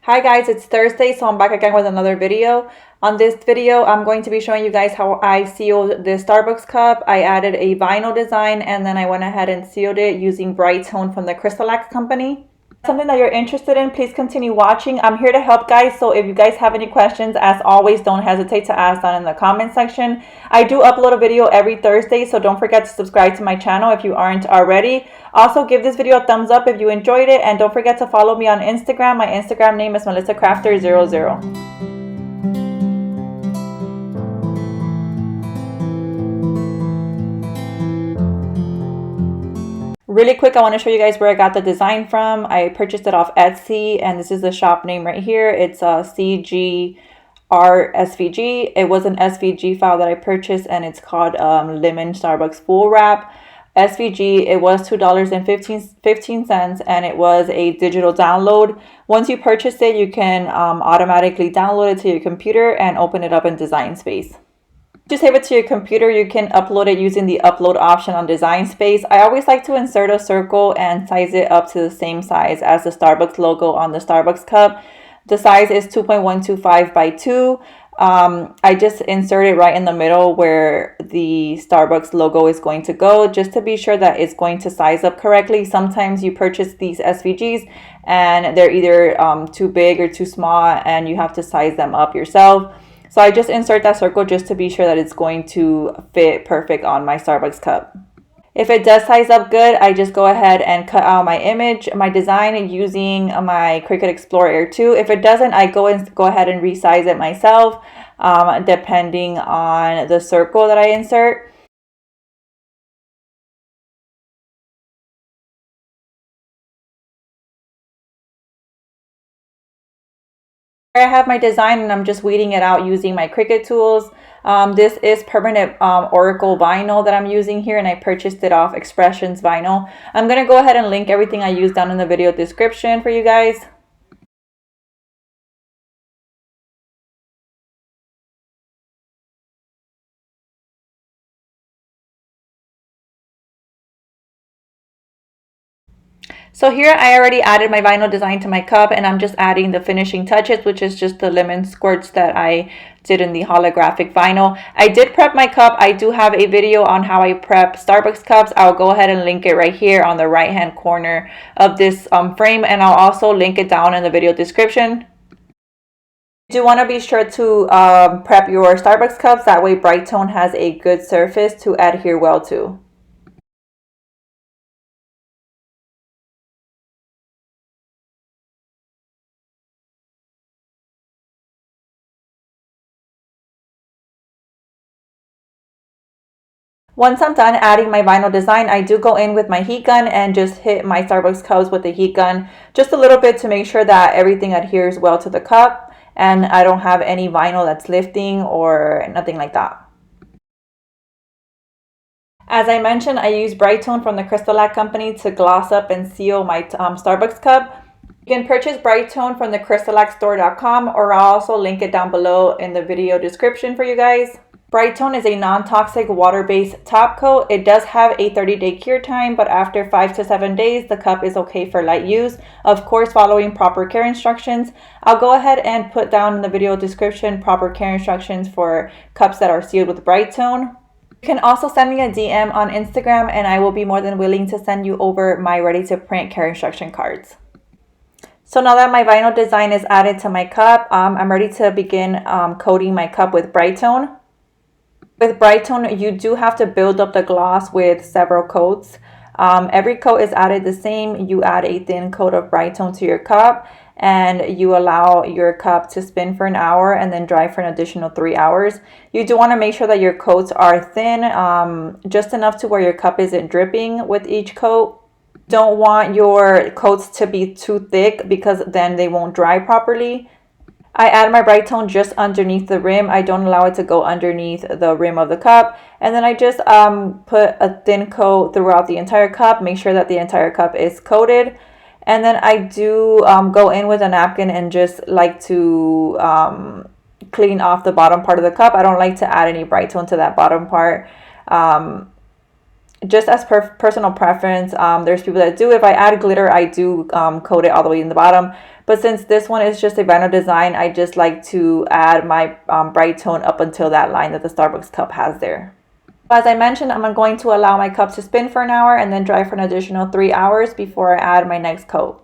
Hi guys, it's Thursday, so I'm back again with another video. On this video, I'm going to be showing you guys how I sealed the Starbucks cup. I added a vinyl design and then I went ahead and sealed it using Brite Tone from the Crystalac company. Something that you're interested in, please continue watching. I'm here to help guys, so if you guys have any questions, as always, don't hesitate to ask down in the comment section. I do upload a video every Thursday, so don't forget to subscribe to my channel if you aren't already. Also, give this video a thumbs up if you enjoyed it, and don't forget to follow me on Instagram. My Instagram name is MelissaCrafter00. Really quick, I want to show you guys where I got the design from. I purchased it off Etsy, and this is the shop name right here. It's CGR SVG. It was an SVG file that I purchased, and it's called Lemon Starbucks Full Wrap. SVG, it was $2.15, and it was a digital download. Once you purchase it, you can automatically download it to your computer and open it up in Design Space. To save it to your computer, you can upload it using the upload option on Design Space. I always like to insert a circle and size it up to the same size as the Starbucks logo on the Starbucks cup. The size is 2.125 by 2. I just insert it right in the middle where the Starbucks logo is going to go, just to be sure that it's going to size up correctly. Sometimes you purchase these SVGs and they're either too big or too small, and you have to size them up yourself. So I just insert that circle just to be sure that it's going to fit perfect on my Starbucks cup. If it does size up good, I just go ahead and cut out my image, my design, using my Cricut Explorer Air 2. If it doesn't, I go ahead and resize it myself, depending on the circle that I insert. I have my design and I'm just weeding it out using my Cricut tools. This is permanent Oracle vinyl that I'm using here, and I purchased it off Expressions Vinyl. I'm going to go ahead and link everything I use down in the video description for you guys. So here I already added my vinyl design to my cup, and I'm just adding the finishing touches, which is just the lemon squirts that I did in the holographic vinyl. I did prep my cup. I do have a video on how I prep Starbucks cups. I'll go ahead and link it right here on the right hand corner of this frame, and I'll also link it down in the video description. You do want to be sure to prep your Starbucks cups. That way Brite Tone has a good surface to adhere well to. Once I'm done adding my vinyl design, I do go in with my heat gun and just hit my Starbucks cups with the heat gun just a little bit to make sure that everything adheres well to the cup and I don't have any vinyl that's lifting or nothing like that. As I mentioned, I use Brite Tone from the Crystalac company to gloss up and seal my Starbucks cup. You can purchase Brite Tone from the crystalacstore.com, or I'll also link it down below in the video description for you guys. Brite Tone is a non-toxic water-based top coat. It does have a 30-day cure time, but after 5 to 7 days, the cup is okay for light use. Of course, following proper care instructions. I'll go ahead and put down in the video description proper care instructions for cups that are sealed with Brite Tone. You can also send me a DM on Instagram, and I will be more than willing to send you over my ready-to-print care instruction cards. So now that my vinyl design is added to my cup, I'm ready to begin coating my cup with Brite Tone. With Brite Tone, you do have to build up the gloss with several coats. Every coat is added the same. You add a thin coat of Brite Tone to your cup, and you allow your cup to spin for an hour and then dry for an additional 3 hours. You do want to make sure that your coats are thin, just enough to where your cup isn't dripping with each coat. Don't want your coats to be too thick because then they won't dry properly. I add my Brite Tone just underneath the rim. I don't allow it to go underneath the rim of the cup. And then I just put a thin coat throughout the entire cup. Make sure that the entire cup is coated. And then I do go in with a napkin and just like to clean off the bottom part of the cup. I don't like to add any Brite Tone to that bottom part. just as personal preference. There's people that do. If I add glitter, I do coat it all the way in the bottom. But since this one is just a vinyl design, I just like to add my Brite Tone up until that line that the Starbucks cup has there. As I mentioned, I'm going to allow my cup to spin for an hour and then dry for an additional 3 hours before I add my next coat.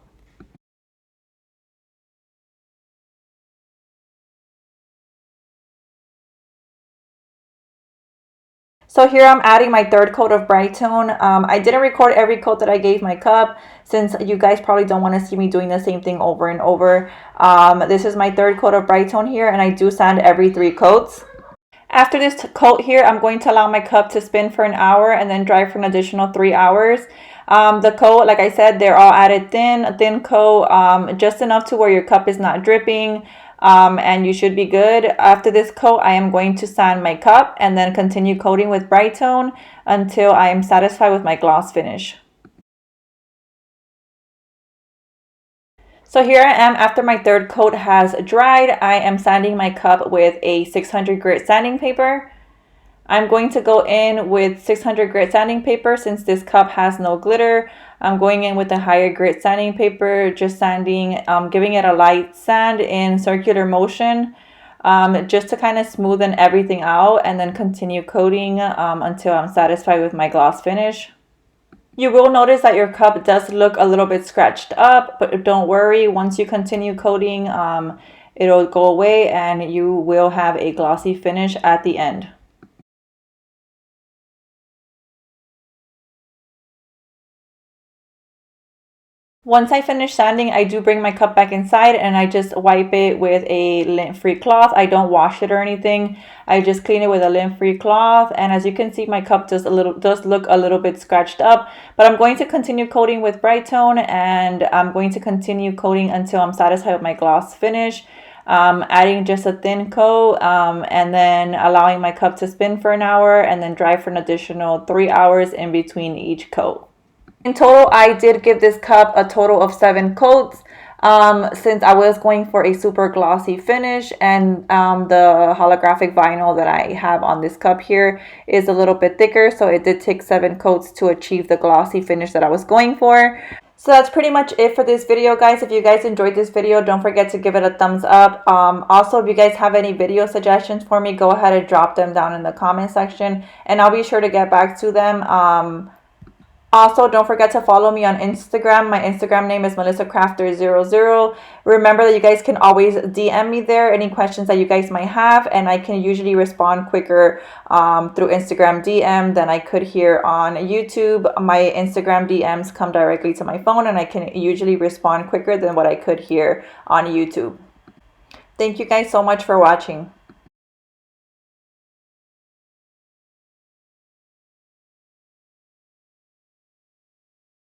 So here I'm adding my third coat of Brite Tone. I didn't record every coat that I gave my cup since you guys probably don't want to see me doing the same thing over and over. This is my third coat of Brite Tone here, and I do sand every 3 coats. After this coat here, I'm going to allow my cup to spin for an hour and then dry for an additional 3 hours. The coat, like I said, they're all added thin, a thin coat, just enough to where your cup is not dripping. And you should be good. After this coat, I am going to sand my cup and then continue coating with Brite Tone until I am satisfied with my gloss finish. So here I am after my third coat has dried. I am sanding my cup with a 600 grit sanding paper. I'm going to go in with 600 grit sanding paper since this cup has no glitter. I'm going in with a higher grit sanding paper, just sanding, giving it a light sand in circular motion, just to kind of smoothen everything out, and then continue coating until I'm satisfied with my gloss finish. You will notice that your cup does look a little bit scratched up, but don't worry. Once you continue coating, it'll go away and you will have a glossy finish at the end. Once I finish sanding, I do bring my cup back inside and I just wipe it with a lint-free cloth. I don't wash it or anything. I just clean it with a lint-free cloth. And as you can see, my cup does look a little bit scratched up. But I'm going to continue coating with Brite Tone, and I'm going to continue coating until I'm satisfied with my gloss finish. Adding just a thin coat, and then allowing my cup to spin for an hour and then dry for an additional 3 hours in between each coat. In total, I did give this cup a total of 7 coats since I was going for a super glossy finish, and the holographic vinyl that I have on this cup here is a little bit thicker, so it did take 7 coats to achieve the glossy finish that I was going for. So that's pretty much it for this video, guys. If you guys enjoyed this video, don't forget to give it a thumbs up. Also, if you guys have any video suggestions for me, go ahead and drop them down in the comment section, and I'll be sure to get back to them. Also, don't forget to follow me on Instagram. My Instagram name is MelissaCrafter00. Remember that you guys can always DM me there, any questions that you guys might have, and I can usually respond quicker through Instagram DM than I could here on YouTube. My Instagram DMs come directly to my phone, and I can usually respond quicker than what I could here on YouTube. Thank you guys so much for watching.